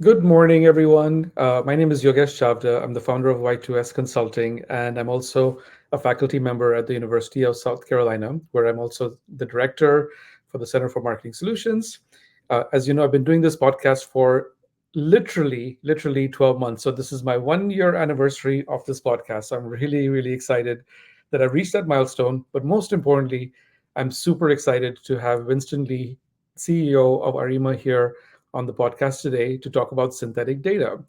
Good morning, everyone. My name is Yogesh Chavda. I'm the founder of Y2S Consulting, and I'm also a faculty member at the University of South Carolina, where I'm also the director for the Center for Marketing Solutions. As you know, I've been doing this podcast for literally 12 months. So this is my 1 year anniversary of this podcast. So I'm really excited that I've reached that milestone. But most importantly, I'm super excited to have Winston Li, CEO of Arima, here on the podcast today to talk about synthetic data.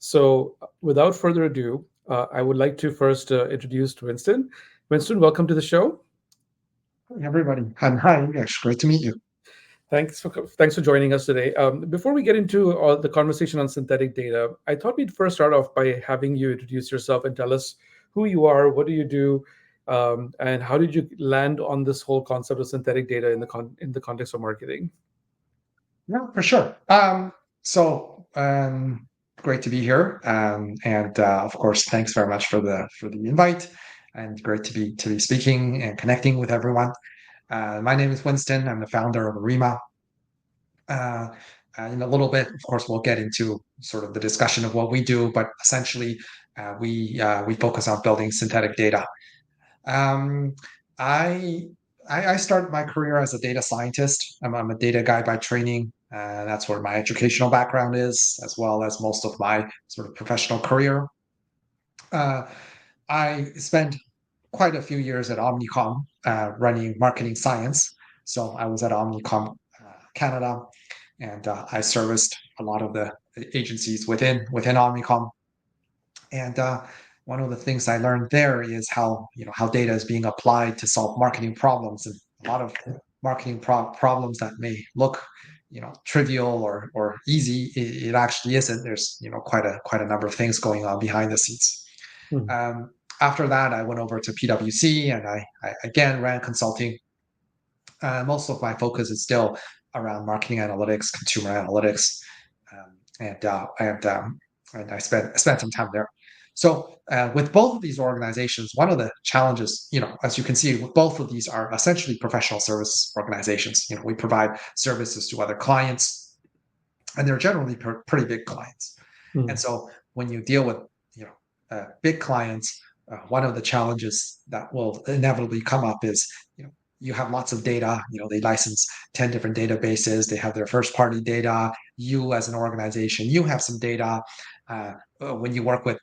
So, without further ado, I would like to first introduce Winston. Winston, welcome to the show. Hey, everybody. And hi, Yogesh. Great to meet you. Thanks for joining us today. Before we get into the conversation on synthetic data, I thought we'd first start off by having you introduce yourself and tell us who you are, what do you do, and how did you land on this whole concept of synthetic data in the context of marketing? Yeah, for sure. Great to be here. And of course, thanks very much for the invite. And great to be speaking and connecting with everyone. My name is Winston. I'm the founder of Arima. Uh, in a little bit, of course, we'll get into sort of the discussion of what we do, but essentially, we focus on building synthetic data. Um, I, I started my career as a data scientist. I'm a data guy by training. That's where my educational background is, as well as most of my sort of professional career. Uh, I spent quite a few years at Omnicom running marketing science. So I was at Omnicom Canada, and I serviced a lot of the agencies within Omnicom. And one of the things I learned there is how data is being applied to solve marketing problems, and a lot of problems that may look trivial or easy, it actually isn't. There's quite a number of things going on behind the scenes. Hmm. Um, After that, I went over to PwC and I again ran consulting. Most of my focus is still around marketing analytics, consumer analytics, um, and and I spent some time there. So with both of these organizations, one of the challenges, as you can see, both of these are essentially professional service organizations. We provide services to other clients, and they're generally pretty big clients. Hmm. And so when you deal with big clients, one of the challenges that will inevitably come up is you have lots of data. They license 10 different databases. They have their first party data. You as an organization, you have some data. When you work with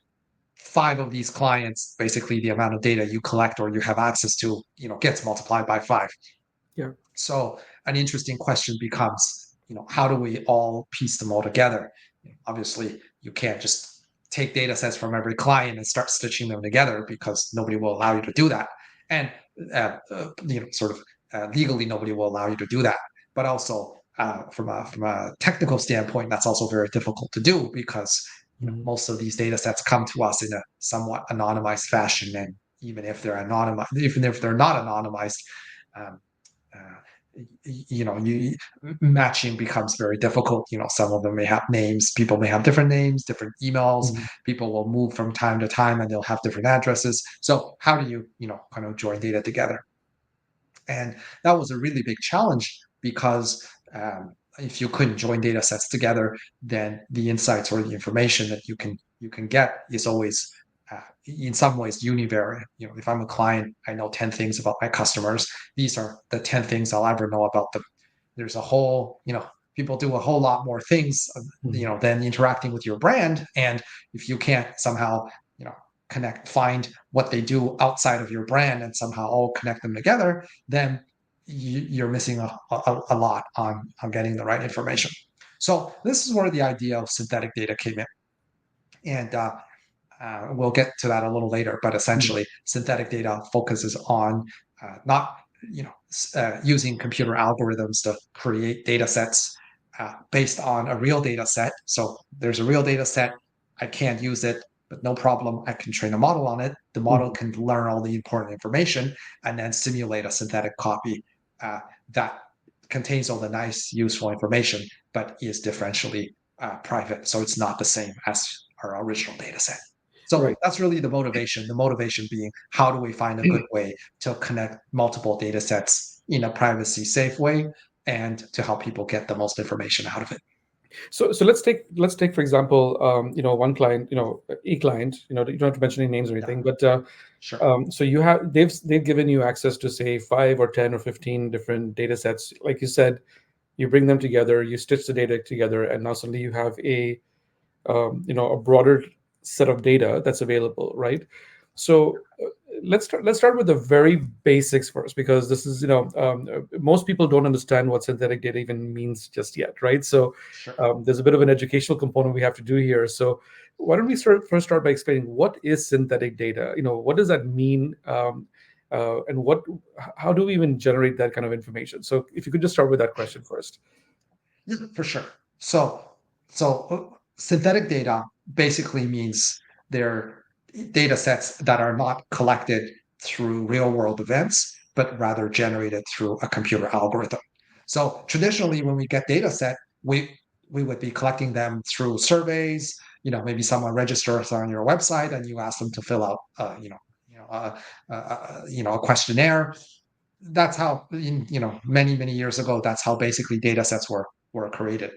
five of these clients, basically the amount of data you collect or you have access to, gets multiplied by five. Yeah. So an interesting question becomes, how do we all piece them all together? Obviously, you can't just take data sets from every client and start stitching them together because nobody will allow you to do that. And sort of legally, nobody will allow you to do that. But also, from a technical standpoint, that's also very difficult to do because Mhm. most of these data sets come to us in a somewhat anonymized fashion, and even if they're not anonymized, um, you matching becomes very difficult. Some of them may have names. People may have different names, different emails. Mhm. People will move from time to time, and they'll have different addresses. So how do you kind of join data together? And that was a really big challenge because if you couldn't join data sets together, then the insights or the information that you can get is always in some ways univariate. If I'm a client, I know 10 things about my customers. These are the 10 things I'll ever know about them. There's a whole, people do a whole lot more things, Mhm. than interacting with your brand. And if you can't somehow, you know, find what they do outside of your brand and somehow all connect them together, then you're missing a lot on getting the right information. So this is where the idea of synthetic data came in. And we'll get to that a little later, but Mhm. essentially, synthetic data focuses on not using computer algorithms to create data sets based on a real data set. So there's a real data set. I can't use it, but no problem. I can train a model on it. The model Mhm. can learn all the important information and then simulate a synthetic copy uh, that contains all the nice, useful information, but is differentially private. So it's not the same as our original data set. So Right. that's really the motivation. The motivation being, how do we find a good way to connect multiple data sets in a privacy safe way and to help people get the most information out of it? So let's take for example, one client, e client. You don't have to mention any names or Yeah, anything, but sure, so they've given you access to say 5 or 10 or 15 different data sets. Like you said, you bring them together, you stitch the data together, and now suddenly you have a broader set of data that's available, right? So let's start with the very basics first, because this is most people don't understand what synthetic data even means just yet, right? So sure. there's a bit of an educational component we have to do here. So why don't we start by explaining what is synthetic data? What does that mean? And how do we even generate that kind of information? So if you could just start with that question first. Yeah, for sure. So, synthetic data basically means they're data sets that are not collected through real world events, but rather generated through a computer algorithm. So traditionally, when we get data set, we would be collecting them through surveys. Maybe someone registers on your website and you ask them to fill out, a questionnaire. That's how, many years ago, that's how basically data sets were created.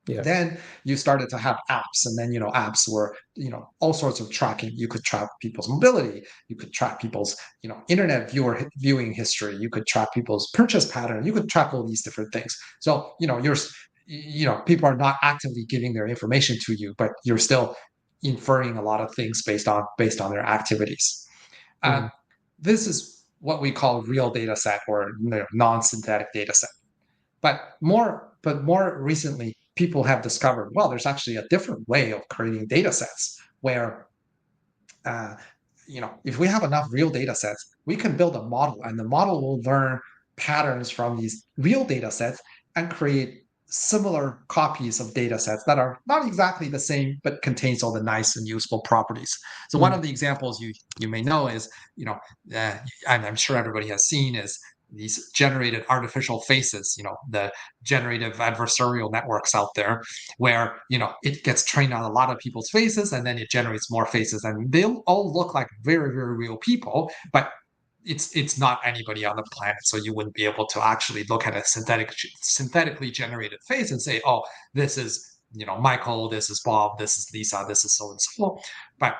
Yeah. Then you started to have apps, and then apps were all sorts of tracking. You could track people's mobility, you could track people's internet viewing history, you could track people's purchase pattern, you could track all these different things. So people are not actively giving their information to you, but you're still inferring a lot of things based on their activities. uh, Mhm. this is what we call real data set, or non-synthetic data set. But more recently, people have discovered, well, there's actually a different way of creating data sets where, uh, if we have enough real data sets, we can build a model, and the model will learn patterns from these real data sets and create similar copies of data sets that are not exactly the same, but contains all the nice and useful properties. So one Mhm. of the examples you may know is, you know, uh, I'm sure everybody has seen, is these generated artificial faces, the generative adversarial networks out there, where it gets trained on a lot of people's faces, and then it generates more faces, and they all look like very, very real people, but it's not anybody on the planet. So you wouldn't be able to actually look at a synthetically generated face and say, oh, this is Michael, this is Bob, this is Lisa, this is so and so. But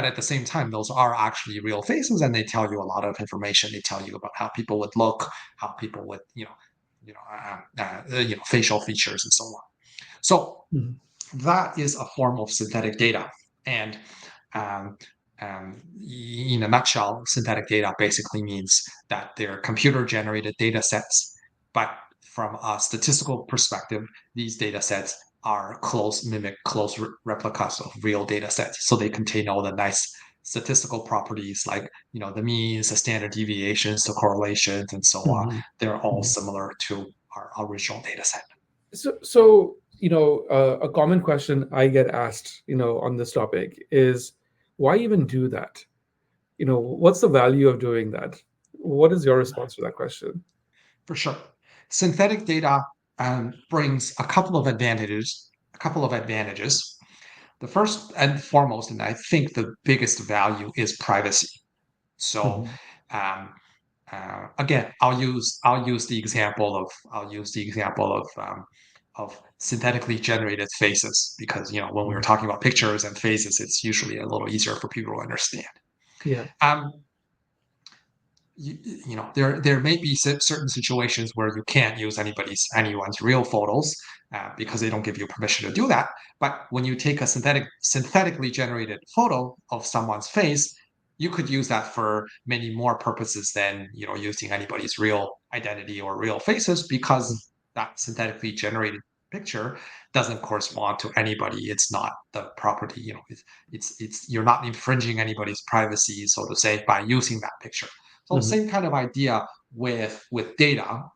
at the same time, those are actually real faces, and they tell you a lot of information. They tell you about how people would look, how people would facial features and so on. So Mhm. that is a form of synthetic data. And um, in a nutshell, synthetic data basically means that they're computer generated data sets, but from a statistical perspective, these data sets are close replicas of real data sets. So they contain all the nice statistical properties, like the means, the standard deviations, the correlations, and so on. Mhm. They're all Mhm. similar to our original data set. So a common question I get asked, on this topic is, why even do that? What's the value of doing that? What is your response to that question? For sure. Synthetic data brings a couple of advantages. A couple of advantages. The first and foremost, and I think the biggest value, is privacy. So, Mhm. um, again, I'll use the example of synthetically generated faces, because when we were Mhm. talking about pictures and faces, it's usually a little easier for people to understand. Yeah. Um, there may be certain situations where you can't use anyone's real photos, because they don't give you permission to do that. But when you take a synthetically generated photo of someone's face, you could use that for many more purposes than using anybody's real identity or real faces, because that synthetically generated picture doesn't correspond to anybody. It's not the property. It's you're not infringing anybody's privacy, so to say, by using that picture. So Mhm. same kind of idea with data.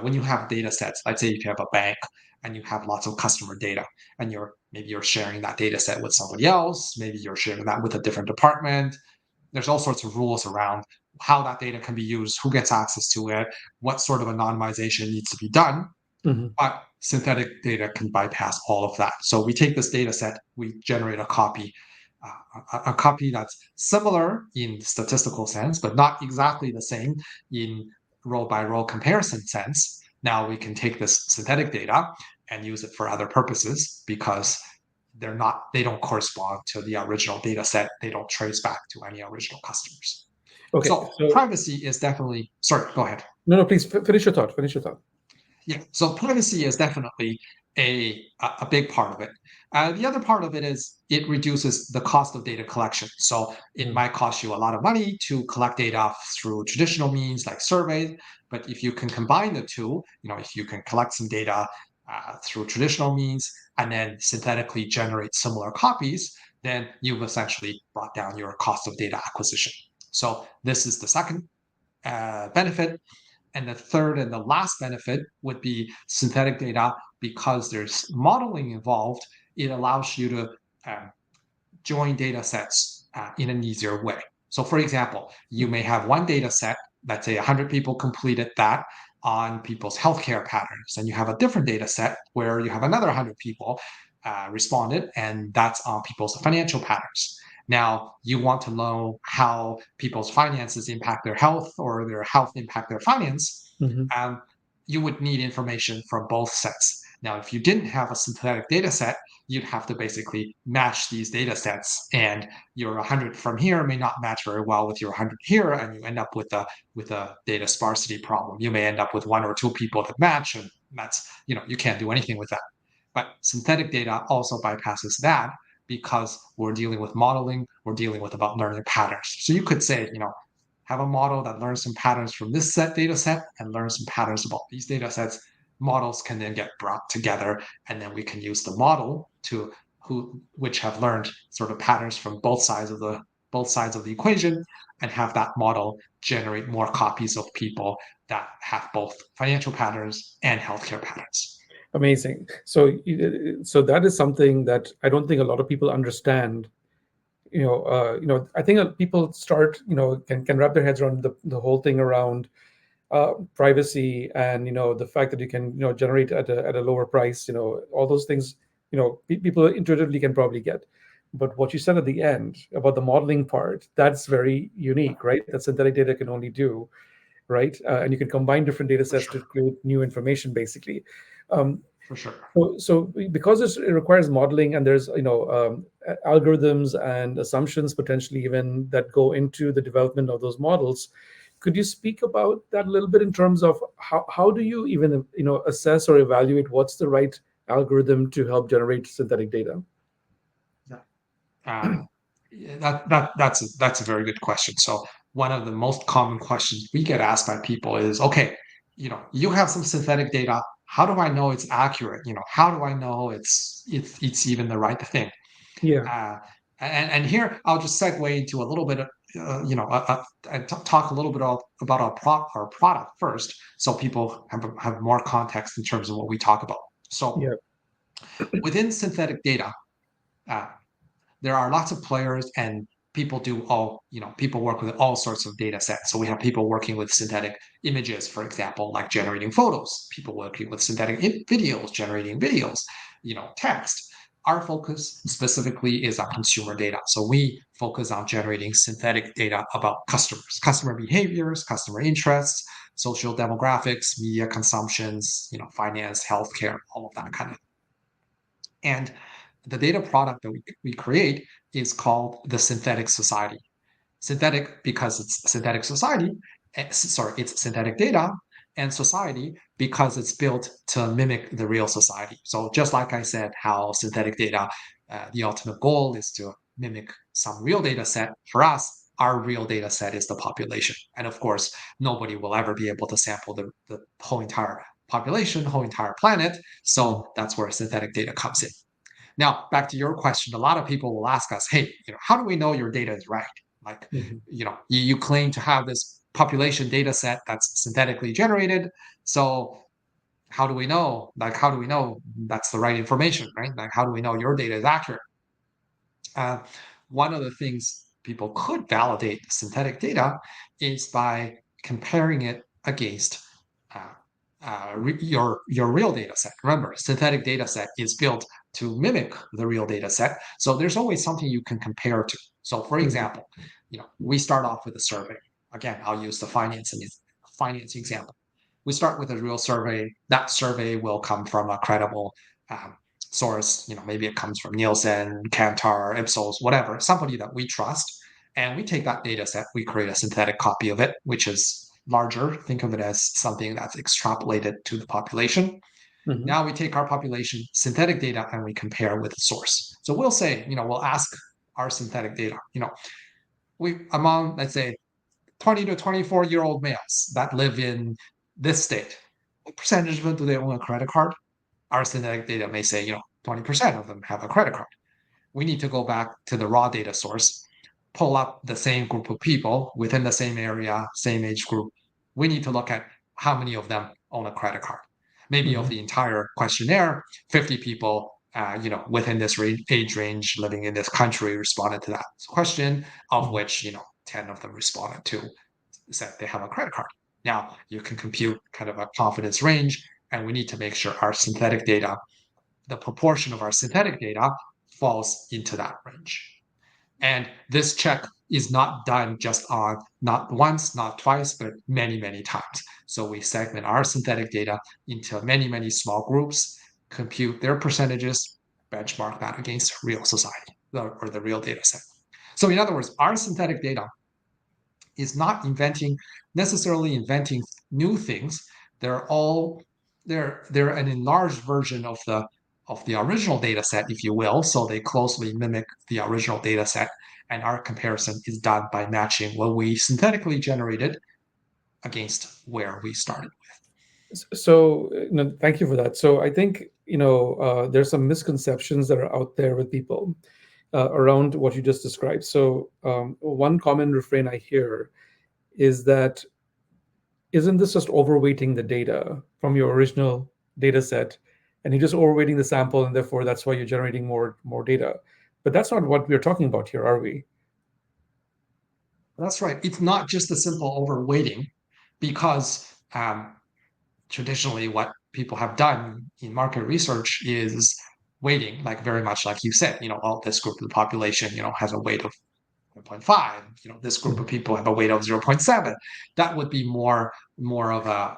When you have data sets, let's say if you have a bank and you have lots of customer data, and maybe you're sharing that data set with somebody else, maybe you're sharing that with a different department. There's all sorts of rules around how that data can be used, who gets access to it, what sort of anonymization needs to be done. Mhm. But synthetic data can bypass all of that. So we take this data set, we generate a copy, a copy that's similar in statistical sense, but not exactly the same in row by row comparison sense. Now we can take this synthetic data and use it for other purposes because they don't correspond to the original data set. They don't trace back to any original customers. Okay, So so privacy is definitely, sorry, go ahead. no, no, please finish your thought. Finish your thought. Yeah, so privacy is definitely a big part of it. The other part of it is it reduces the cost of data collection. So it Mm, might cost you a lot of money to collect data through traditional means like surveys, but if you can combine the two, if you can collect some data through traditional means and then synthetically generate similar copies, then you've essentially brought down your cost of data acquisition. So this is the second benefit. And the third and the last benefit would be synthetic data because there's modeling involved. It allows you to um, join data sets in an easier way. So, for example, you mm, may have one data set, let's say 100 people completed that on people's healthcare patterns, and you have a different data set where you have another 100 people responded, and that's on people's financial patterns. Now, you want to know how people's finances impact their health or their health impact their finance. mhm. Um, you would need information from both sets. Now, if you didn't have a synthetic data set, you'd have to basically match these data sets, and your 100 from here may not match very well with your 100 here, and you end up with a data sparsity problem. You may end up with one or two people that match, and that's you can't do anything with that. But synthetic data also bypasses that because we're dealing with modeling, we're dealing with about learning patterns. So you could say, have a model that learns some patterns from this set data set and learns some patterns about these data sets. Models can then get brought together, and then we can use the model to which have learned sort of patterns from both sides of the equation, and have that model generate more copies of people that have both financial patterns and healthcare patterns. Amazing. So, so that is something that I don't think a lot of people understand. I think people start, can wrap their heads around the whole thing around privacy and the fact that you can generate at a lower price. All those things. People intuitively can probably get. But what you said at the end about the modeling part, that's very unique, right? That synthetic data can only do, right? And you can combine different data For sets to sure. create new information, basically. Um, For sure. so because it requires modeling and there's algorithms and assumptions potentially even that go into the development of those models, could you speak about that a little bit in terms of how do you even assess or evaluate what's the right algorithm to help generate synthetic data? Yeah. Um, yeah, that's a very good question. So one of the most common questions we get asked by people is, okay, you have some synthetic data. How do I know it's accurate? How do I know it's even the right thing? Yeah, Uh, and here I'll just segue into a little bit of, and talk a little bit about our product first, so people have more context in terms of what we talk about. So yeah, within synthetic data, uh, there are lots of players, and people work with all sorts of data sets. So we have people working with synthetic images, for example, like generating photos, people working with synthetic videos, generating videos, text. Our focus specifically is on consumer data. So we focus on generating synthetic data about customers, customer behaviors, customer interests, social demographics, media consumptions, finance, healthcare, all of that kind of. And the data product that we create is called the synthetic society. Synthetic because it's synthetic society, sorry, it's synthetic data, and society because it's built to mimic the real society. So just like I said, how synthetic data, the ultimate goal is to mimic some real data set. For us, our real data set is the population. And of course, nobody will ever be able to sample the whole entire population, whole entire planet. mm, So that's where synthetic data comes in. Now, back to your question, a lot of people will ask us, hey, how do we know your data is right? Like, mhm, you claim to have this population data set that's synthetically generated. So how do we know? Like, how do we know that's the right information, right? Like, how do we know your data is accurate? Uh, One of the things people could validate synthetic data is by comparing it against uh, your real data set. Remember, synthetic data set is built to mimic the real data set, so there's always something you can compare to. So, for mhm, example, we start off with a survey. Again, I'll use the finance example. we start with a real survey. That survey will come from a credible source. Maybe it comes from Nielsen, Kantar, Ipsos, whatever, somebody that we trust. And we take that data set, we create a synthetic copy of it, which is larger. Think of it as something that's extrapolated to the population. Mm-hmm. Now we take our population synthetic data and we compare with the source. So we'll say, we'll ask our synthetic data, we among, let's say, 20 to 24-year-old males that live in this state, what percentage of them do they own a credit card? Our synthetic data may say, 20% of them have a credit card. We need to go back to the raw data source, pull up the same group of people within the same area, same age group. We need to look at how many of them own a credit card. Maybe of Mm-hmm. the entire questionnaire, 50 people, within this age range living in this country responded to that question, of Mm-hmm. which, 10 of them responded to said they have a credit card. Now you can compute kind of a confidence range, and we need to make sure our synthetic data, the proportion of our synthetic data falls into that range. And this check is not done just on not once, not twice, but many, many times. So we segment our synthetic data into many, many small groups, compute their percentages, benchmark that against real society or the real data set. So in other words, our synthetic data is not necessarily inventing new things. They're all they're an enlarged version of the original data set, if you will. So they closely mimic the original data set, and our comparison is done by matching what we synthetically generated against where we started. So, thank you for that. So, I think there's some misconceptions that are out there with people around what you just described. So, one common refrain I hear is that isn't this just overweighting the data from your original data set, and you're just overweighting the sample, and therefore that's why you're generating more data. But that's not what we're talking about here, are we? That's right. It's not just a simple overweighting, because traditionally what people have done in market research is weighting, like very much like you said, all this group of the population, has a weight of 1.5, this group of Mhm. people have a weight of 0.7. That would be more of a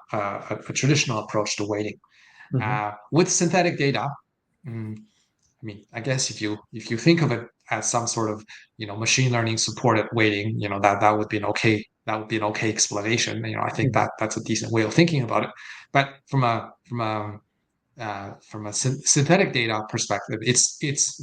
traditional approach to weighting. Mhm. With synthetic data, mm, I mean, I guess if you think of it as some sort of machine learning supported weighting, that would be an okay explanation. I think Mhm. that's a decent way of thinking about it. But from a synthetic data perspective, it's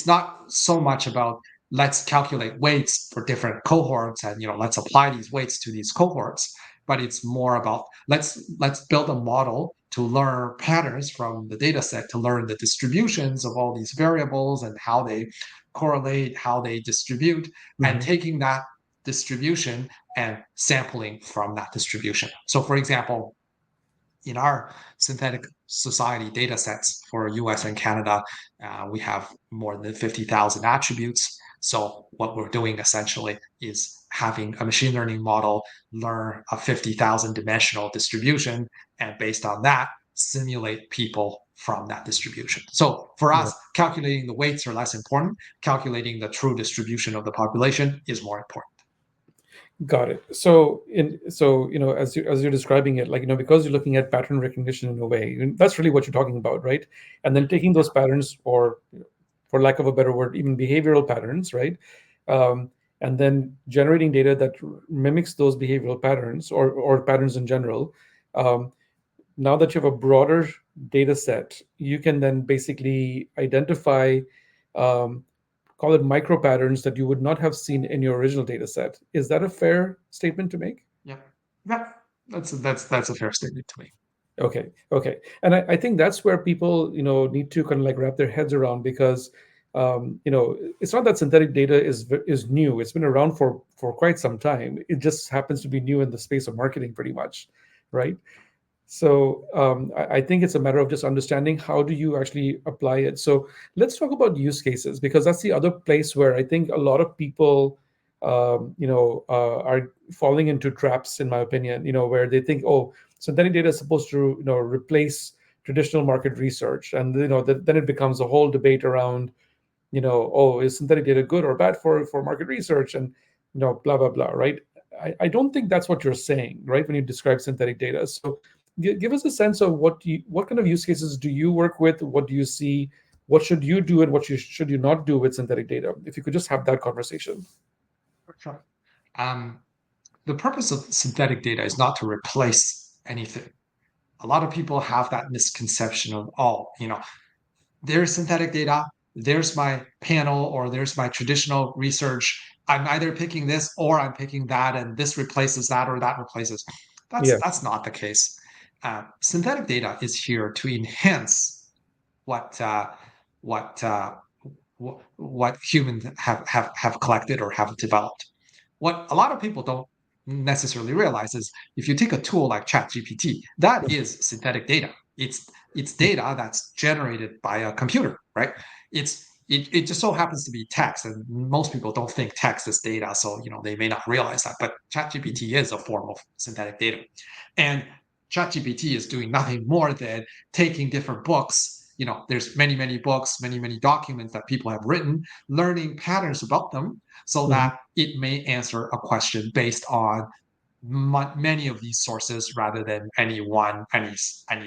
not so much about let's calculate weights for different cohorts and let's apply these weights to these cohorts, but it's more about let's build a model to learn patterns from the data set, to learn the distributions of all these variables and how they correlate, how they distribute, and Mhm. taking that distribution and sampling from that distribution. So for example, in our synthetic society data sets for US and Canada, we have more than 50,000 attributes. So what we're doing essentially is having a machine learning model learn a 50,000 dimensional distribution, and based on that, simulate people from that distribution. So for Yeah. us, calculating the weights are less important. Calculating the true distribution of the population is more important. Got it. So as you're describing it, like because you're looking at pattern recognition in a way, and that's really what you're talking about, right? And then taking those patterns, or for lack of a better word, even behavioral patterns, right? Um, and then generating data that mimics those behavioral patterns, or patterns in general. Um, Now that you have a broader data set, you can then basically identify, um, call it micro patterns that you would not have seen in your original data set. Is that a fair statement to make? Yeah, yeah, that's a fair statement to me. Okay, okay. And I think that's where people, need to kind of like wrap their heads around, because, it's not that synthetic data is new. It's been around for quite some time. It just happens to be new in the space of marketing, pretty much, right? So I think it's a matter of just understanding how do you actually apply it. So let's talk about use cases, because that's the other place where I think a lot of people, are falling into traps, in my opinion. Where they think, oh, synthetic data is supposed to replace traditional market research, and then it becomes a whole debate around, oh, is synthetic data good or bad for market research, and blah blah blah, right? I don't think that's what you're saying, right? When you describe synthetic data. So give us a sense of what kind of use cases do you work with? What do you see? What should you do and what should you not do with synthetic data? If you could just have that conversation. Sure. Um, the purpose of synthetic data is not to replace anything. A lot of people have that misconception of, oh, there's synthetic data, there's my panel, or there's my traditional research. I'm either picking this or I'm picking that, and this replaces that or that replaces. Yeah. That's not the case. Synthetic data is here to enhance what what uh, what humans have collected or have developed. What a lot of people don't necessarily realize is if you take a tool like ChatGPT, that is synthetic data. It's data that's generated by a computer, right? It just so happens to be text, and most people don't think text is data, so they may not realize that. But ChatGPT is a form of synthetic data, and ChatGPT is doing nothing more than taking different books. There's many books, many documents that people have written, learning patterns about them, so Mhm. that it may answer a question based on many of these sources rather than any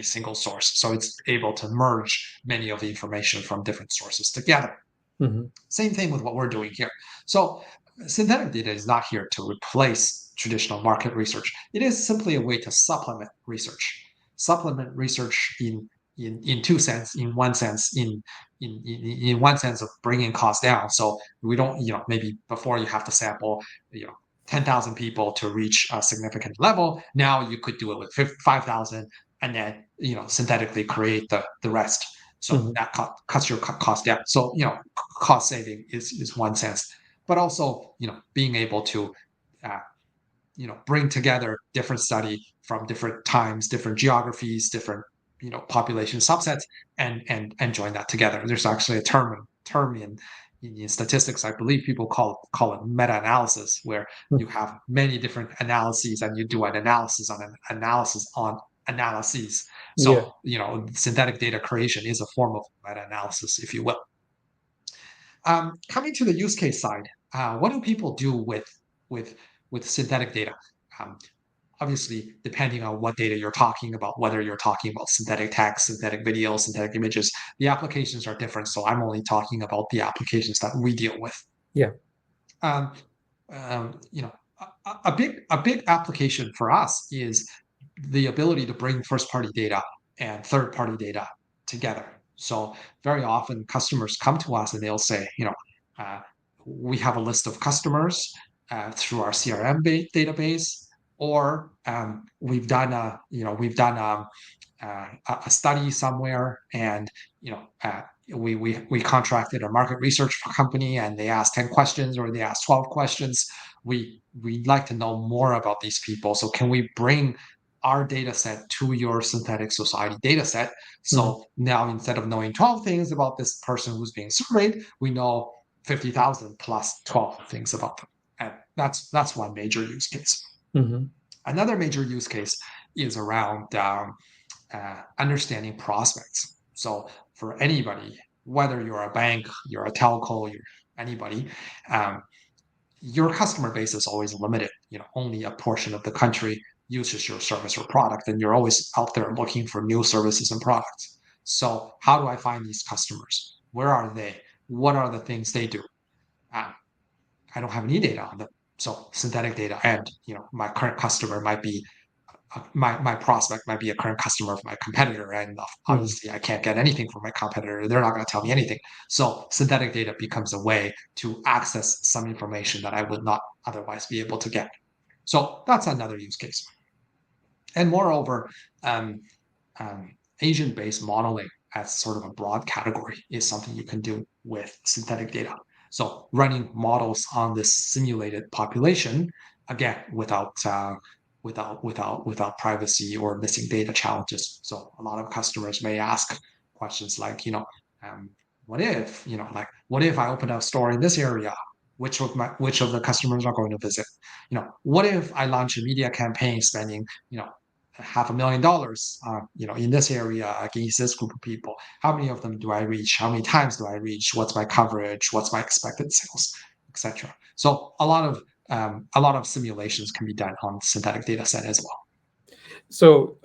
single source. So it's able to merge many of the information from different sources together. Mhm. Same thing with what we're doing here. So synthetic data is not here to replace traditional market research. It is simply a way to supplement research. Supplement research in two sense. In one sense, in one sense of bringing costs down. So we don't, maybe before you have to sample, 10,000 people to reach a significant level. Now you could do it with 5,000 and then, synthetically create the rest. So Mhm. that cuts your cost down. So, cost saving is one sense, but also, being able to, uh, bring together different study from different times, different geographies, different, population subsets, and join that together. There's actually a term in statistics, I believe people call it meta-analysis, where you Mhm. have many different analyses and you do an analysis on an analysis on analyses. Yeah. So, synthetic data creation is a form of meta-analysis, if you will. Coming to the use case side, what do people do with with synthetic data? Um, Obviously, depending on what data you're talking about, whether you're talking about synthetic text, synthetic video, synthetic images, the applications are different. So I'm only talking about the applications that we deal with. Yeah. Um, you know, a big application for us is the ability to bring first party data and third party data together. So very often customers come to us and they'll say, uh, we have a list of customers through our CRM database, or we've done a study somewhere, and we contracted a market research company, and they asked 10 questions or they asked 12 questions. We'd like to know more about these people. So can we bring our data set to your synthetic society data set? Mhm. So now instead of knowing 12 things about this person who's being surveyed, we know 50,000 plus 12 things about them. And that's one major use case. Mhm. Another major use case is around understanding prospects. So for anybody, whether you're a bank, you're a telco, you're anybody, um, your customer base is always limited. Only a portion of the country uses your service or product, and you're always out there looking for new services and products. So how do I find these customers? Where are they? What are the things they do? Um, I don't have any data on them. So synthetic data, and my current customer might be my prospect might be a current customer of my competitor, and Mhm. obviously I can't get anything from my competitor. They're not going to tell me anything. So synthetic data becomes a way to access some information that I would not otherwise be able to get. So that's another use case. And moreover, um, agent-based modeling as sort of a broad category is something you can do with synthetic data. So running models on this simulated population, again, without privacy or missing data challenges. So a lot of customers may ask questions like, um, what if I open a store in this area? Which of the customers are going to visit? What if I launch a media campaign spending, $500,000, in this area against this group of people? How many of them do I reach? How many times do I reach? What's my coverage? What's my expected sales, etc.? So a lot of a lot of simulations can be done on synthetic data set as well. So,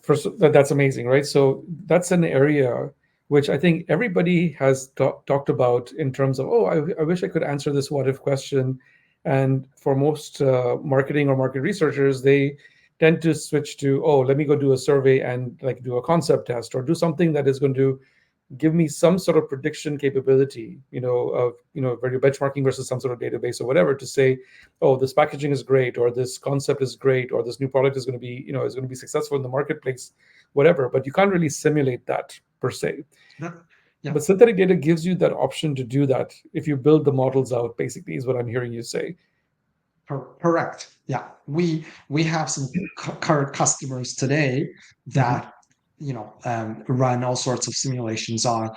first, that's amazing, right? So that's an area which I think everybody has talked about in terms of, oh, I wish I could answer this what if question. And for most marketing or market researchers, they tend to switch to, oh, let me go do a survey and like do a concept test or do something that is going to give me some sort of prediction capability, of, where you're benchmarking versus some sort of database or whatever to say, oh, this packaging is great, or this concept is great, or this new product is going to be, is going to be successful in the marketplace, whatever. But you can't really simulate that per se. That, yeah. But synthetic data gives you that option to do that if you build the models out, basically, is what I'm hearing you say. Correct. Yeah, we have some current customers today Mm-hmm. that run all sorts of simulations on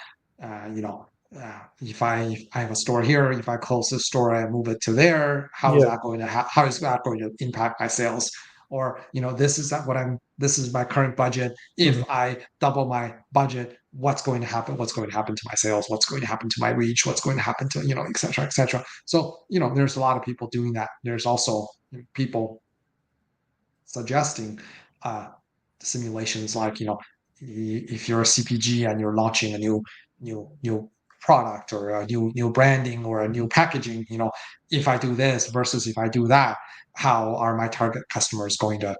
if I have a store here, if I close this store and move it to there, Yeah. how is that going to impact my sales? Or this is my current budget. If Mm-hmm. I double my budget, what's going to happen? What's going to happen to my sales? What's going to happen to my reach? What's going to happen to et cetera, et cetera. So there's a lot of people doing that. There's also people suggesting uh, simulations like if you're a CPG and you're launching a new product or a new branding or a new packaging, if I do this versus if I do that, how are my target customers going to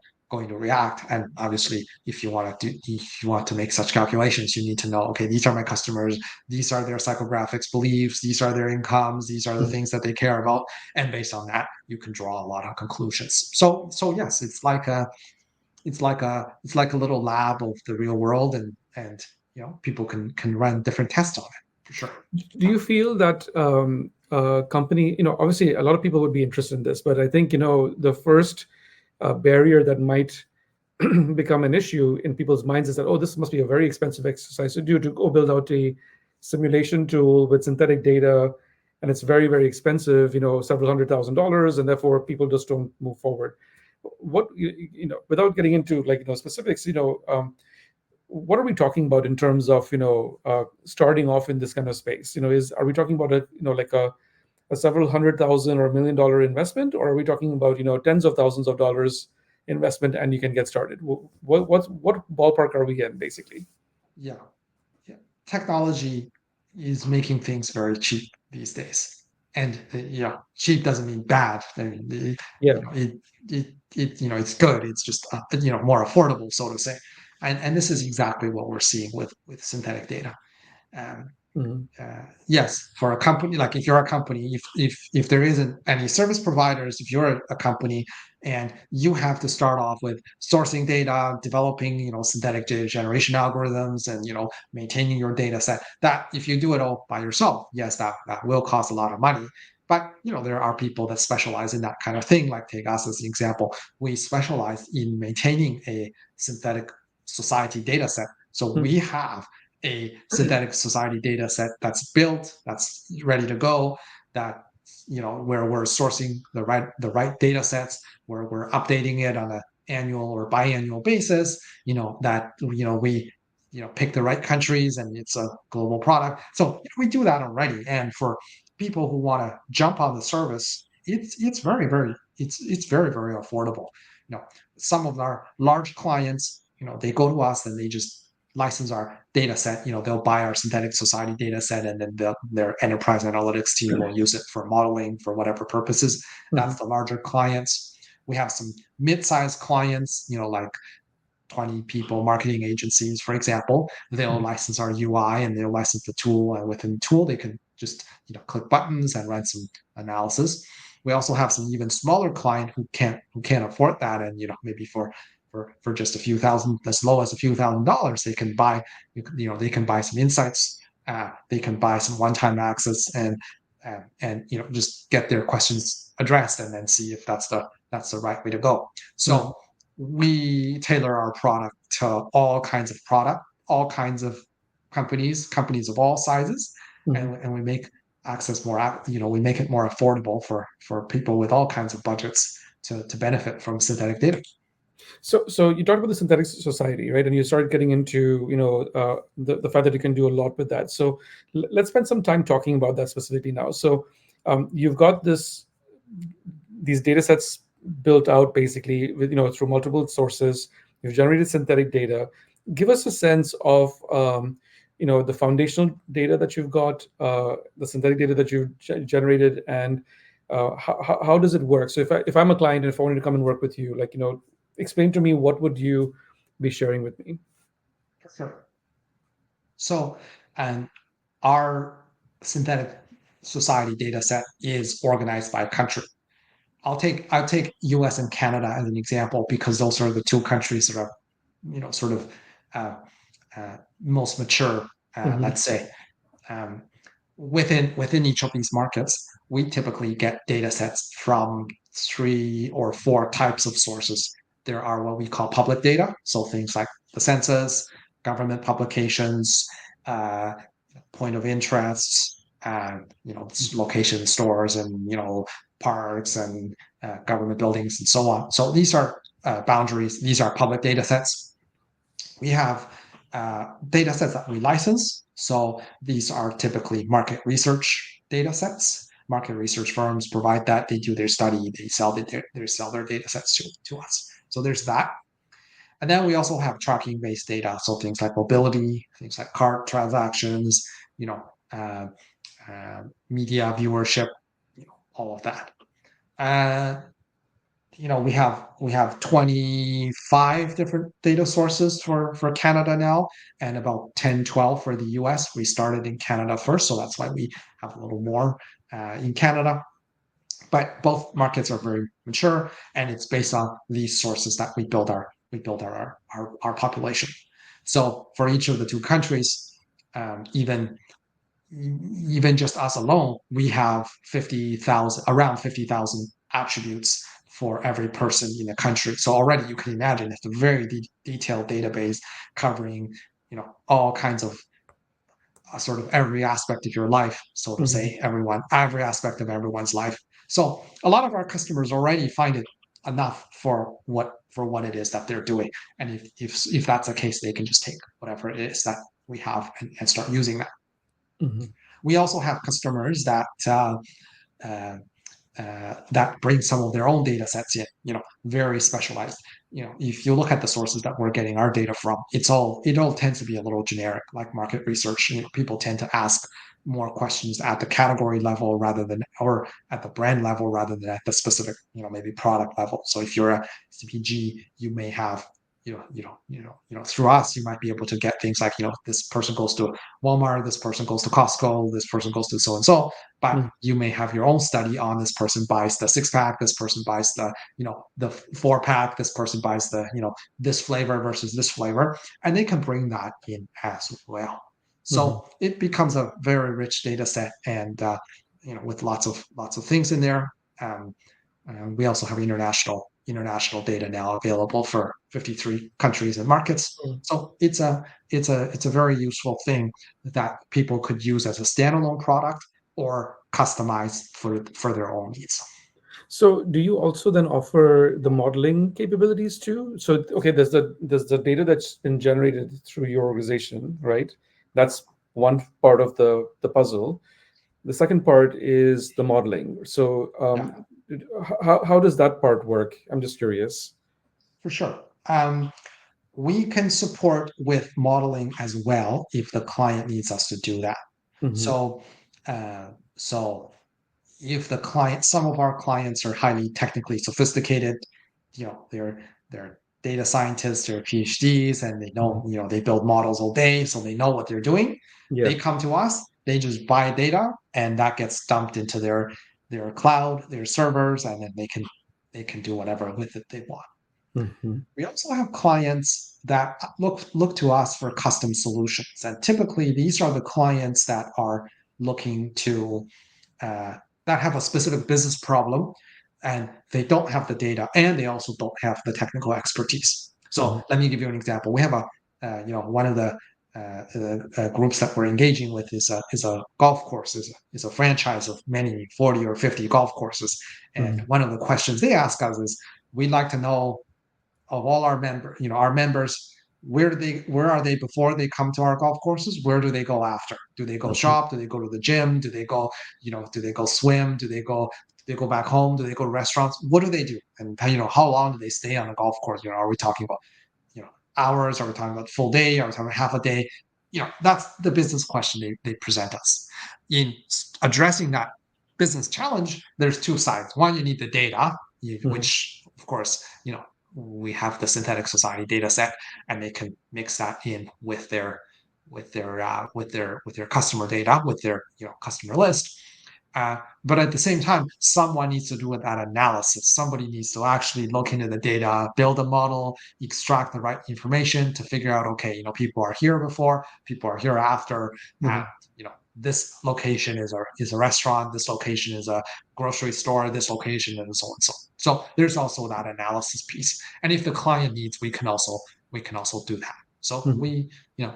react? And obviously, if you want to make such calculations, you need to know, okay, these are my customers, these are their psychographics beliefs, these are their incomes, these are the Mm-hmm. things that they care about, and based on that, you can draw a lot of conclusions. So yes, it's like a little lab of the real world, and people can run different tests on it for sure. Do you feel that a company, obviously a lot of people would be interested in this, but I think, the first barrier that might become an issue in people's minds is that, oh, this must be a very expensive exercise to do, to go build out a simulation tool with synthetic data, and it's very, very expensive, several $100,000, and therefore people just don't move forward. What, without getting into like, specifics, what are we talking about in terms of, starting off in this kind of space? Are we talking about like a several hundred thousand or $1 million investment, or are we talking about, tens of thousands of dollars investment and you can get started? What ballpark are we in, basically? Yeah, yeah. Technology is making things very cheap these days, and cheap doesn't mean bad. I mean, Yeah. it's good. It's just more affordable, so to say. And this is exactly what we're seeing with synthetic data. Um, Mhm. yes, for a company, like if you're a company, if there isn't any service providers, if you're a company and you have to start off with sourcing data, developing synthetic data generation algorithms, and maintaining your data set, that if you do it all by yourself, yes, that will cost a lot of money. But there are people that specialize in that kind of thing. Like take us as an example, we specialize in maintaining a synthetic society data set. So we Mhm. have a synthetic society data set that's built, that's ready to go, that where we're sourcing the right data sets, where we're updating it on an annual or biannual basis, that we pick the right countries and it's a global product. So we do that already. And for people who want to jump on the service, it's very, very affordable. Some of our large clients, they go to us and they just license our data set. They'll buy our synthetic society data set, and then their enterprise analytics team will use it for modeling for whatever purposes. That's Mhm. the larger clients. We have some mid-sized clients, like 20 people, marketing agencies, for example. They'll Mhm. license our UI and they'll license the tool, and within the tool they can just click buttons and run some analysis. We also have some even smaller client who can't afford that, and maybe for just a few thousand, as low as a few $1,000s, they can buy they can buy some insights, they can buy some one-time access, and just get their questions addressed, and then see if that's the right way to go. So Mhm. we tailor our product to all kinds of companies of all sizes, Mhm. and we make access more, we make it more affordable for people with all kinds of budgets to benefit from synthetic data. So you talked about the synthetic society, right? And you started getting into, the fact that you can do a lot with that. So let's spend some time talking about that specifically now. So you've got this these data sets built out basically with, through multiple sources. You've generated synthetic data. Give us a sense of the foundational data that you've got, the synthetic data that you've generated, and how does it work? So if I'm a client and if I wanted to come and work with you, like, explain to me, what would you be sharing with me? Sure. So, and our synthetic society data set is organized by country. I'll take US and Canada as an example because those are the two countries that are, sort of uh, most mature, Hmm. let's say. Um, within each of these markets, we typically get data sets from three or four types of sources. There are what we call public data, so things like the census, government publications, uh, point of interests, and location stores, and parks and government buildings and so on. So these are boundaries. These are public data sets. We have data sets that we license. So these are typically market research data sets. Market research firms provide that. They do their study. They sell their data sets to us. So there's that. And then we also have tracking based data. So things like mobility, things like cart transactions, you know, uh, media viewership, all of that. Uh, we have 25 different data sources for Canada now, and about 10, 12 for the US. We started in Canada first, so that's why we have a little more in Canada. But both markets are very mature, and it's based on these sources that we build our population. So for each of the two countries, even just us alone, we have 50,000, around 50,000 attributes for every person in the country. So already you can imagine it's a very detailed database covering, all kinds of sort of every aspect of your life, so to Hmm. say, every aspect of everyone's life. So a lot of our customers already find it enough for what it is that they're doing. And if that's the case, they can just take whatever it is that we have and start using that. Hmm. We also have customers uh, that bring some of their own data sets in, very specialized. If you look at the sources that we're getting our data from, it all tends to be a little generic, like market research. People tend to ask more questions at the category level rather than, or at the brand level rather than at the specific, maybe product level. So if you're a CPG, you may have, through us, you might be able to get things like, this person goes to Walmart, this person goes to Costco, this person goes to so and so, but you may have your own study on this person buys the 6-pack, this person buys the 4-pack, this person buys this flavor versus this flavor, and they can bring that in as well. Hmm. So it becomes a very rich data set, and with lots of things in there. um, we also have international data now available for 53 countries and markets. So it's a very useful thing that people could use as a standalone product or customize for their own needs. So, do you also then offer the modeling capabilities too? So, okay, there's the data that's been generated through your organization, right? That's one part of the puzzle. The second part is the modeling. So, Yeah, how does that part work? I'm just curious. for sure. We can support with modeling as well if the client needs us to do that. Hmm. So, so if some of our clients are highly technically sophisticated, they're data scientists, they're PhDs, and they know, Hmm. they build models all day, so they know what they're doing. Yeah. They come to us, they just buy data, and that gets dumped into their cloud, their servers, and then they can do whatever with it they want. Hmm. We also have clients that look to us for custom solutions, and typically these are the clients that are looking to uh, that have a specific business problem, and they don't have the data, and they also don't have the technical expertise. Hmm. So let me give you an example. We have one of the groups that we're engaging with is a golf course, is a franchise of many 40 or 50 golf courses, and Hmm. one of the questions they ask us is, we'd like to know, of all our members, where are they before they come to our golf courses? Where do they go after? Do they go Hmm. shop? Do they go to the gym? Do they go swim? Do they they go back home? Do they go to restaurants? What do they do? And how long do they stay on the golf course? Are we talking about hours? Are we talking about full day? Are we talking about half a day? That's the business question they present us. In addressing that business challenge, there's two sides. One, you need the data, Mhm. which of course, we have the synthetic society data set, and they can mix that in with their customer data, with their customer list. But at the same time, someone needs to do that analysis. Somebody needs to actually look into the data, build a model, extract the right information to figure out, okay, people are here before, people are here after, and Mhm. this location is a restaurant, this location is a grocery store, this location, and so on and so on. So there's also that analysis piece. And if the client needs, we can also do that. So Mhm.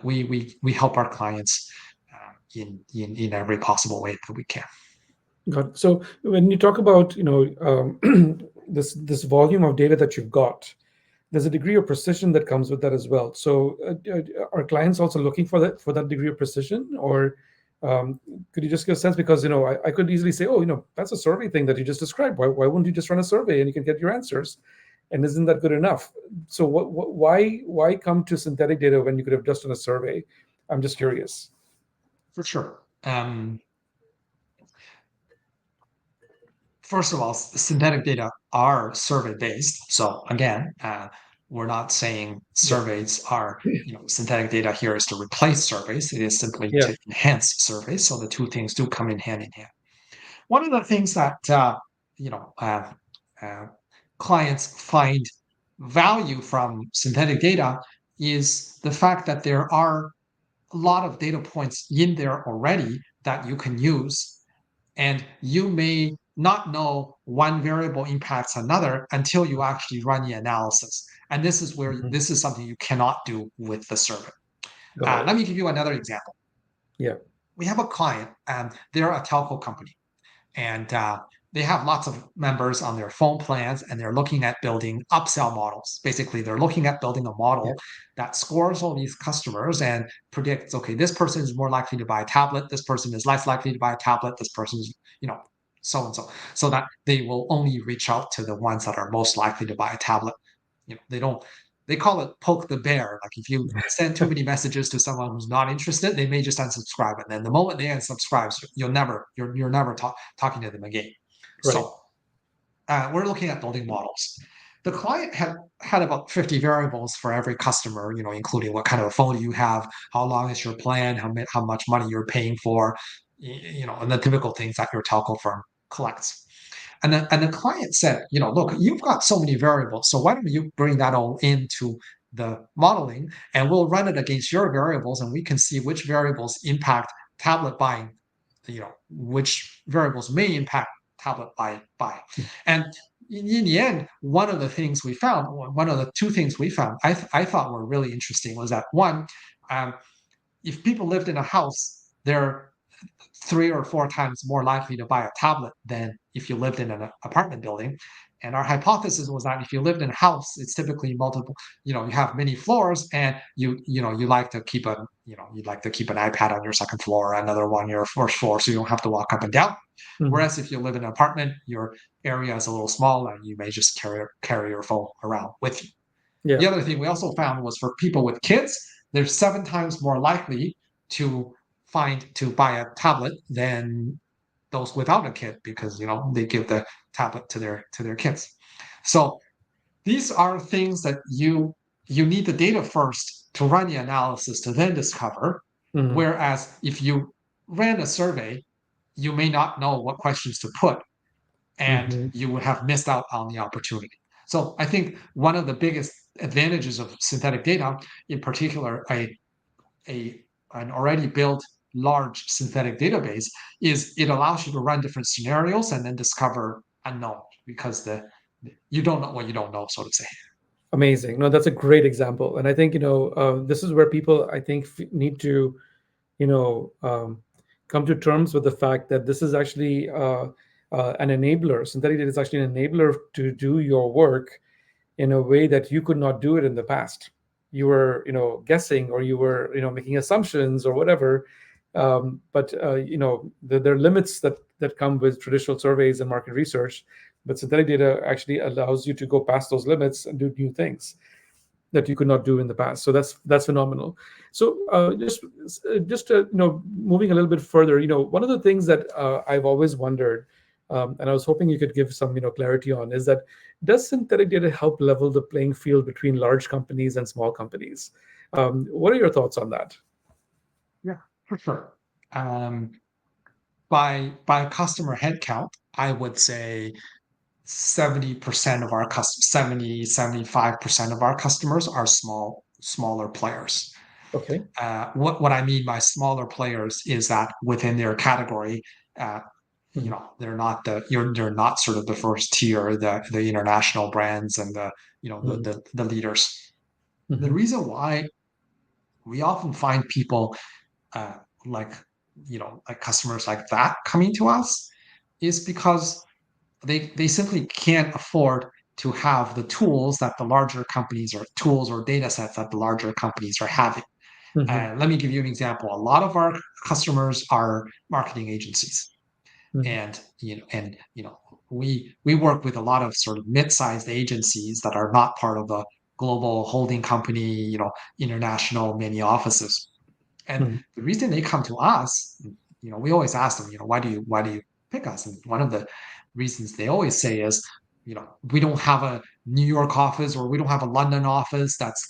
we help our clients in every possible way that we can. Got it. So when you talk about this volume of data that you've got, there's a degree of precision that comes with that as well. So are clients also looking for that degree of precision, or um, could you just give a sense? Because I could easily say, oh, that's a survey thing that you just described. Why wouldn't you just run a survey and you can get your answers? And isn't that good enough? So why come to synthetic data when you could have just done a survey? I'm just curious. For sure. First of all, synthetic data are survey based. So again, we're not saying Yeah. surveys are, synthetic data here is to replace surveys. It is simply Yeah. to enhance surveys. So the two things do come in hand in hand. One of the things that you know uh, uh, clients find value from synthetic data is the fact that there are a lot of data points in there already that you can use, and you may not know one variable impacts another until you actually run the analysis. And this is where Mhm. this is something you cannot do with the survey. Got it. Let me give you another example. Yeah. We have a client, and they're a telco company, and they have lots of members on their phone plans, and they're looking at building upsell models. Basically, they're looking at building a Yeah. model that scores all these customers and predicts, okay, this person is more likely to buy a tablet, this person is less likely to buy a tablet, this person is, so and so that they will only reach out to the ones that are most likely to buy a tablet. They don't, they call it poke the bear. Like, if you send too many messages to someone who's not interested, they may just unsubscribe. And then the moment they unsubscribe, you're never talking to them again. Right. So we're looking at building models. The client had about 50 variables for every customer, including what kind of a phone you have, how long is your plan, how much money you're paying for, and the typical things that your telco firm collects. And the client said, look, you've got so many variables, so why don't you bring that all into the modeling, and we'll run it against your variables, and we can see which variables impact tablet buying, which variables may impact tablet buying. And in the end, one of the things we found, one of the two things we found, I thought were really interesting, was that one, um, if people lived in a house, they're 3 or 4 times more likely to buy a tablet than if you lived in an apartment building. And our hypothesis was that if you lived in a house, it's typically multiple, you have many floors, and you like to keep an iPad on your second floor, another one on your first floor, so you don't have to walk up and down. Mhm. Whereas if you live in an apartment, your area is a little small, and you may just carry your phone around with you. Yeah. The other thing we also found was, for people with kids, they're 7 times more likely to buy a tablet than those without a kid, because they give the tablet to their kids. So these are things that you need the data first to run the analysis to then discover. Mhm. Whereas if you ran a survey, you may not know what questions to put, and Mhm. you would have missed out on the opportunity. So I think one of the biggest advantages of synthetic data, in particular a an already built large synthetic database, is it allows you to run different scenarios and then discover unknown, because the you don't know what you don't know, so to say. Amazing. No, that's a great example, and I think this is where people, I think, need to you know um, come to terms with the fact that this is actually an enabler. Synthetic data is actually an enabler to do your work in a way that you could not do it in the past. You were guessing, or you were making assumptions or whatever. But there are limits that that come with traditional surveys and market research, but synthetic data actually allows you to go past those limits and do new things that you could not do in the past. So that's phenomenal. So moving a little bit further, one of the things that I've always wondered, and I was hoping you could give some clarity on, is that does synthetic data help level the playing field between large companies and small companies? What are your thoughts on that? Yeah, for sure. Um, by customer headcount, I would say 70% of our customers, 75% of our customers are smaller players. Okay. What I mean by smaller players is that within their category, uh, Mhm. they're not sort of the first tier, the international brands and the Mhm. the leaders. The Mhm. reason why we often find people uh, like like customers like that coming to us is because they simply can't afford to have the tools that the larger companies or tools or data sets that the larger companies are having. Mhm. Let me give you an example. A lot of our customers are marketing agencies, Mhm. and we work with a lot of sort of mid-sized agencies that are not part of a global holding company, international many offices. And Mhm. the reason they come to us, we always ask them, why do you pick us? And one of the reasons they always say is, we don't have a New York office or we don't have a London office that's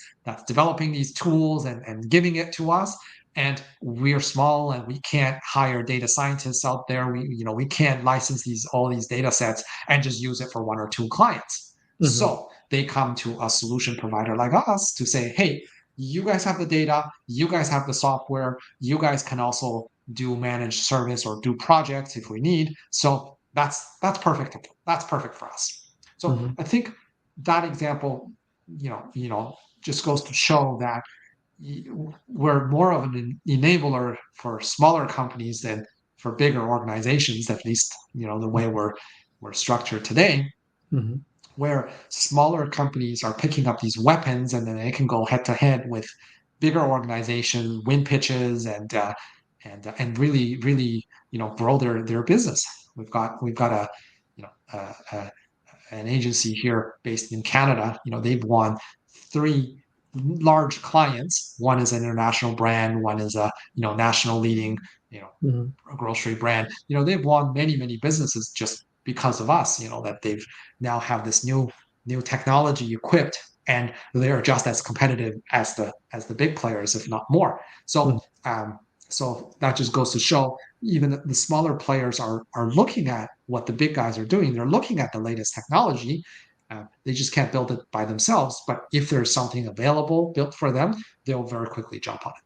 developing these tools and giving it to us. And we're small and we can't hire data scientists out there. We can't license all these data sets and just use it for one or two clients. Mhm. So they come to a solution provider like us to say, hey, you guys have the data, you guys have the software, you guys can also do managed service or do projects if we need. So that's perfect. That's perfect for us. So Mhm. I think that example, just goes to show that we're more of an enabler for smaller companies than for bigger organizations, at least the way we're structured today, Mhm. where smaller companies are picking up these weapons and then they can go head to head with bigger organizations, win pitches, and really grow their business. We've got a you know an agency here based in Canada. They've won three large clients. One is an international brand. One is a national leading you know Mhm. grocery brand. They've won many businesses just because of us. That they've now have this new technology equipped, and they are just as competitive as the big players, if not more. Mhm. So that just goes to show even the smaller players are looking at what the big guys are doing. They're looking at the latest technology. They just can't build it by themselves. But if there's something available built for them, they'll very quickly jump on it.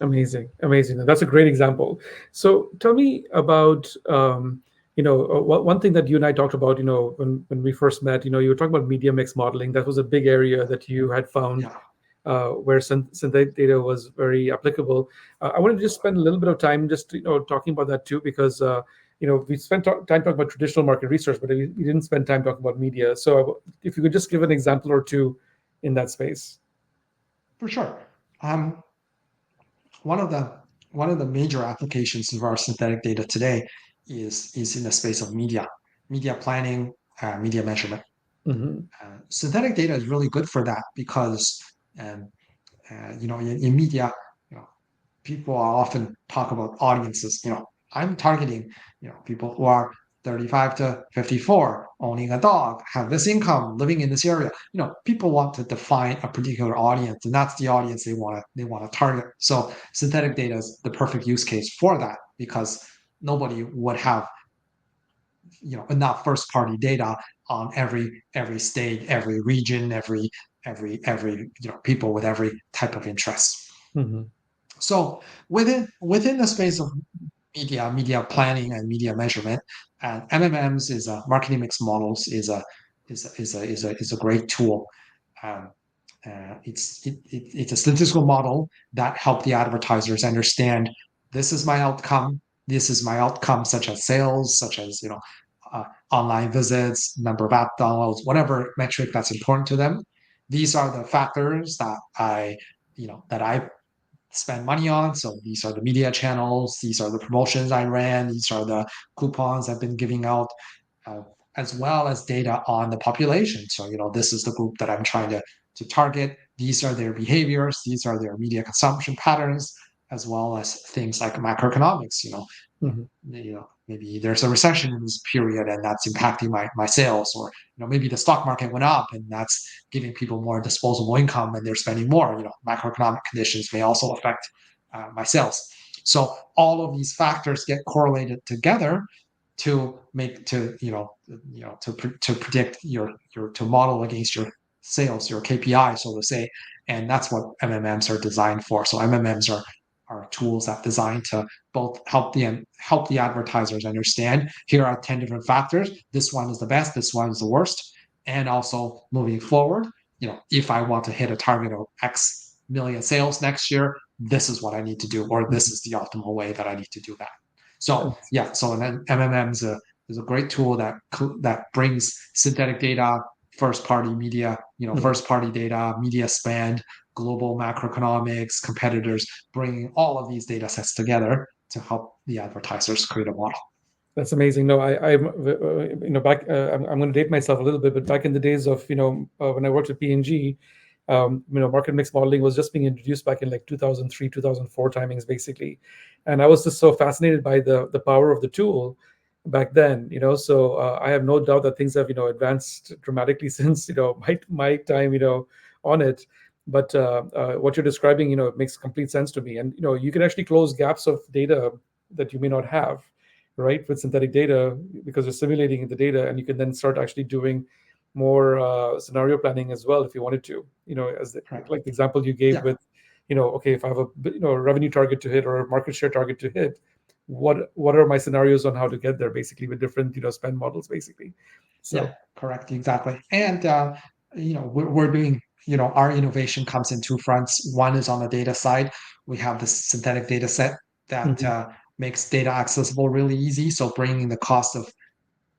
Amazing, amazing. That's a great example. So tell me about, one thing that you and I talked about, when we first met, you were talking about media mix modeling. That was a big area that you had found Yeah. where synthetic data was very applicable. I wanted to just spend a little bit of time just, talking about that too, because, we spent time talking about traditional market research, but we didn't spend time talking about media. So if you could just give an example or two in that space. For sure. Um, one of the one of the major applications of our synthetic data today is in the space of media planning, media measurement. Hmm. Synthetic data is really good for that because um, in media, you know, people are often talk about audiences. I'm targeting, people who are 35 to 54, owning a dog, have this income, living in this area. People want to define a particular audience, and that's the audience they want to target. So synthetic data is the perfect use case for that because nobody would have enough first party data on every state, every region, every people with every type of interest. Hmm. So within the space of media planning and media measurement, and MMMs is a marketing mix models is a great tool. Um, it's a statistical model that help the advertisers understand this is my outcome. This is my outcome, such as sales, such as online visits, number of app downloads, whatever metric that's important to them. These are the factors that I spend money on. So these are the media channels, these are the promotions I ran, these are the coupons I've been giving out, uh, as well as data on the population. So, this is the group that I'm trying to target. These are their behaviors, these are their media consumption patterns, as well as things like macroeconomics. Hmm. Maybe there's a recession in this period and that's impacting my sales, or maybe the stock market went up and that's giving people more disposable income and they're spending more. Macroeconomic conditions may also affect my sales. So all of these factors get correlated together to make to predict your to model against your sales, your KPI, so to say. And that's what MMMs are designed for. So MMMs are tools that designed to both help the advertisers understand, here are 10 different factors, this one is the best, this one is the worst. And also moving forward, if I want to hit a target of X million sales next year, this is what I need to do, or this is the optimal way that I need to do that. So yeah, so then MMM is a great tool that brings synthetic data, first party media, Hmm. first party data, media spend, global macroeconomics, competitors, bringing all of these data sets together to help the advertisers create a model. That's amazing. No, back. I'm going to date myself a little bit, but back in the days of, when I worked at P&G, market mix modeling was just being introduced back in like 2003, 2004 timings, basically, and I was just so fascinated by the power of the tool back then. So I have no doubt that things have, advanced dramatically since, my time, on it. But what you're describing, it makes complete sense to me, and you can actually close gaps of data that you may not have, right, with synthetic data, because you're simulating the data, and you can then start actually doing more scenario planning as well if you wanted to, as Right. like the example you gave Yeah. with, okay, if I have a revenue target to hit or a market share target to hit, what are my scenarios on how to get there, basically, with different spend models, basically. Yeah, So. correct, exactly. And we're doing, our innovation comes in two fronts. One is on the data side. We have this synthetic data set that Mhm. makes data accessible really easy. So bringing the cost of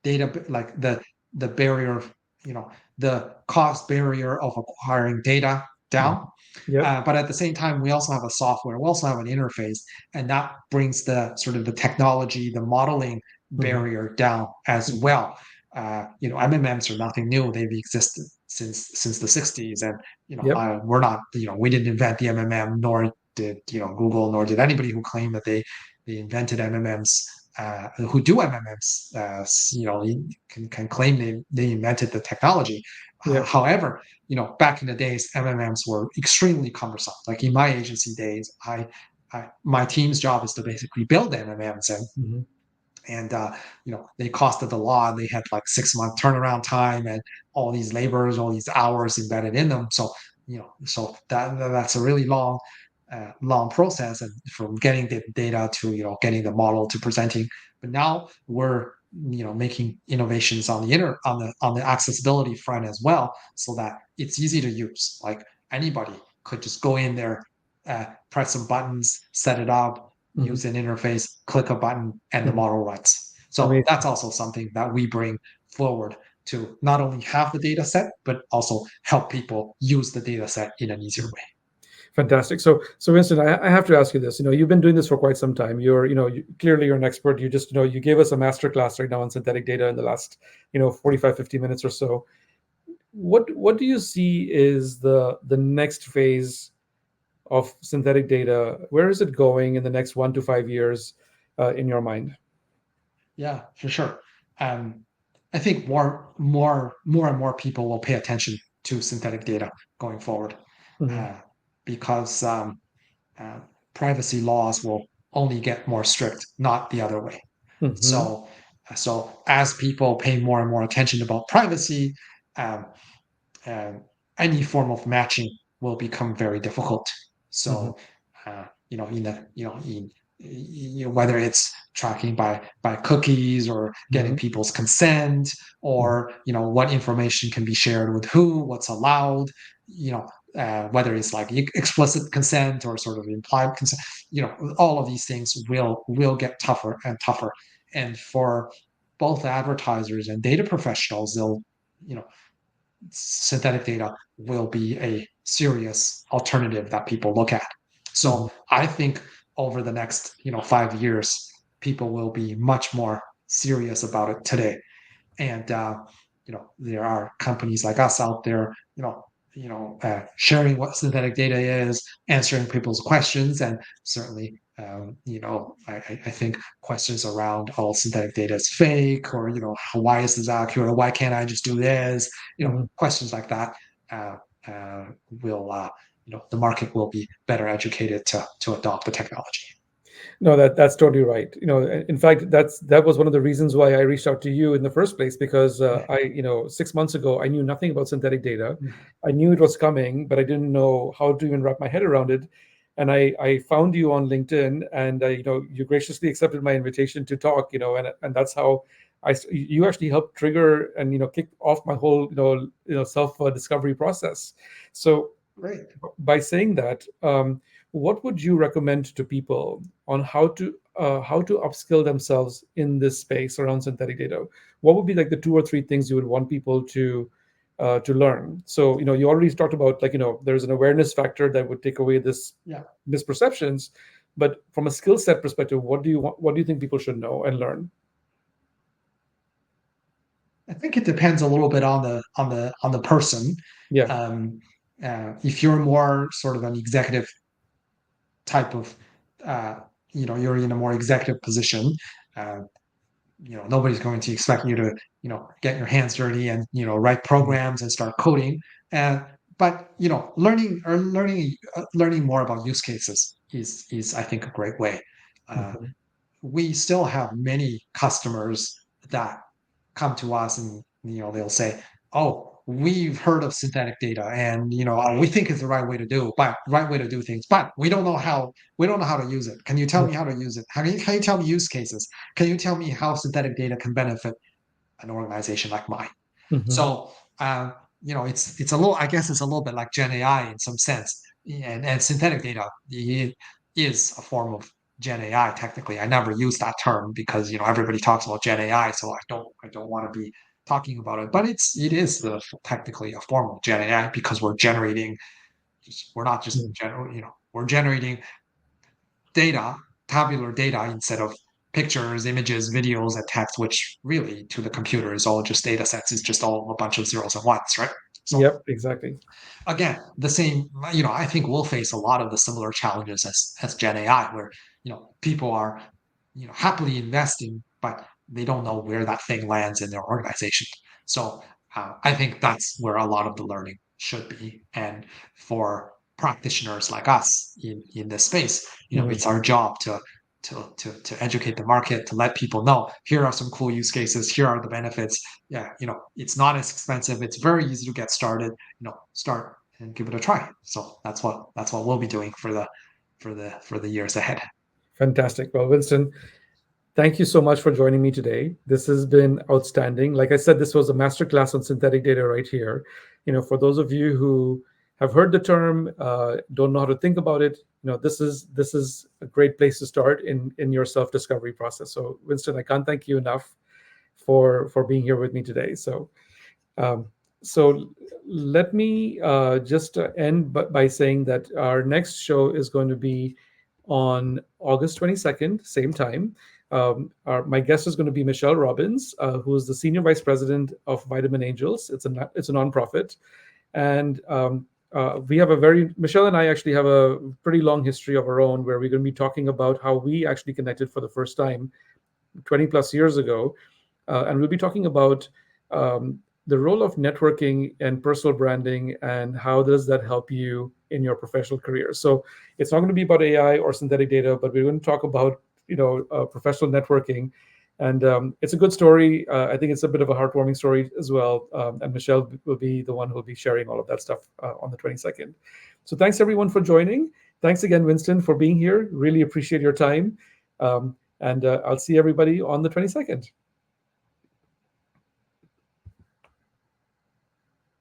data, like the barrier, you know, the cost barrier of acquiring data Mhm. down. Yep. But at the same time, we also have a software. We also have an interface, and that brings the sort of the technology, the modeling Mhm. barrier down as Mhm. well. MMMs are nothing new; they've existed since the '60s, and Yep. we're not, we didn't invent the MMM, nor did Google, nor did anybody who claimed that they invented MMMs, who do MMMs, can claim they invented the technology. Yep. However, back in the days, MMMs were extremely cumbersome. Like in my agency days, my team's job is to basically build MMMs, Mhm. and they costed a lot. They had like 6 month turnaround time and all these labors, all these hours embedded in them. So so that's a really long process, and from getting the data to getting the model to presenting. But now we're making innovations on the on the accessibility front as well, so that it's easy to use. Like anybody could just go in there, press some buttons, set it up, Mhm. use an interface, click a button, and the Mhm. model runs. So Amazing. that's also something that we bring forward to not only have the data set, but also help people use the data set in an easier way. Fantastic. So Winston, I have to ask you this. You've been doing this for quite some time. Clearly you're an expert. You just, you gave us a master class right now on synthetic data in the last, 45, 50 minutes or so. What do you see is the next phase of synthetic data? Where is it going in the next 1 to 5 years, in your mind? Yeah, for sure. Um, I think more and more people will pay attention to synthetic data going forward, Hmm. uh, because uh, privacy laws will only get more strict, not the other way. Hmm. So as people pay more and more attention about privacy, um, uh, any form of matching will become very difficult. Hmm. So, in the whether it's tracking by cookies, or getting Hmm. people's consent, Hmm. or what information can be shared with who, what's allowed, whether it's like explicit consent or sort of implied consent, all of these things will get tougher and tougher. And for both advertisers and data professionals, they'll you know synthetic data will be a serious alternative that people look at. So I think over the next 5 years, people will be much more serious about it today. And there are companies like us out there, sharing what synthetic data is, answering people's questions, and certainly, I think questions around all synthetic data is fake, or why is this accurate, or why can't I just do this? Hmm. Questions like that uh, will, the market will be better educated to adopt the technology. No, that's totally right. In fact, that was one of the reasons why I reached out to you in the first place, because I 6 months ago, I knew nothing about synthetic data. I knew it was coming, but I didn't know how to even wrap my head around it. And I found you on LinkedIn, and you graciously accepted my invitation to talk. And that's how you actually helped trigger and kick off my whole self discovery process. So Great. by saying that, what would you recommend to people on how to upskill themselves in this space around synthetic data? What would be like the two or three things you would want people to learn? So you already talked about, like, there's an awareness factor that would take away this Yeah. misperceptions, but from a skill set perspective, what do you think people should know and learn? I think it depends a little bit on the person. Yeah. Um, if you're more sort of an executive type of, uh, you're in a more executive position. Uh, Nobody's going to expect you to get your hands dirty and write programs and start coding. And but learning more about use cases is I think a great way. Uh, Mhm. we still have many customers that come to us and they'll say, "Oh, we've heard of synthetic data, and we think it's the right way to do things, but we don't know how to use it. Can you tell me how to use it? Can you tell me use cases? Can you tell me how synthetic data can benefit an organization like mine?" Mhm. So it's a little. I guess it's a little bit like Gen AI in some sense, and synthetic data is a form of Gen AI. Technically, I never use that term because everybody talks about Gen AI, so I don't want to be talking about it. But it is technically a form of Gen AI because we're not just Mhm. we're generating data, tabular data instead of pictures, images, videos, and text, which really to the computer is all just data sets. It's just all a bunch of zeros and ones, right? So Yep, exactly. again, the same, I think we'll face a lot of the similar challenges as Gen AI, where people are happily investing, but they don't know where that thing lands in their organization. So I think that's where a lot of the learning should be. And for practitioners like us in this space, Mhm. it's our job to educate the market, to let people know here are some cool use cases, here are the benefits. Yeah, it's not as expensive, it's very easy to get started. Start and give it a try. So that's what we'll be doing for the years ahead. Fantastic. Well, Winston, thank you so much for joining me today. This has been outstanding. Like I said, this was a masterclass on synthetic data right here. For those of you who have heard the term, don't know how to think about it, this is a great place to start in your self discovery process. So, Winston, I can't thank you enough for being here with me today. Um, so let me just end by saying that our next show is going to be on August 22nd, same time. My guest is going to be Michelle Robbins, who is the Senior Vice President of Vitamin Angels. It's a nonprofit. And we have Michelle and I actually have a pretty long history of our own where we're going to be talking about how we actually connected for the first time 20 plus years ago. And we'll be talking about the role of networking and personal branding and how does that help you in your professional career. So it's not going to be about AI or synthetic data, but we're going to talk about professional networking. And it's a good story. I think it's a bit of a heartwarming story as well. And Michelle will be the one who will be sharing all of that stuff on the 22nd. So thanks everyone for joining. Thanks again, Winston, for being here. Really appreciate your time. And I'll see everybody on the 22nd.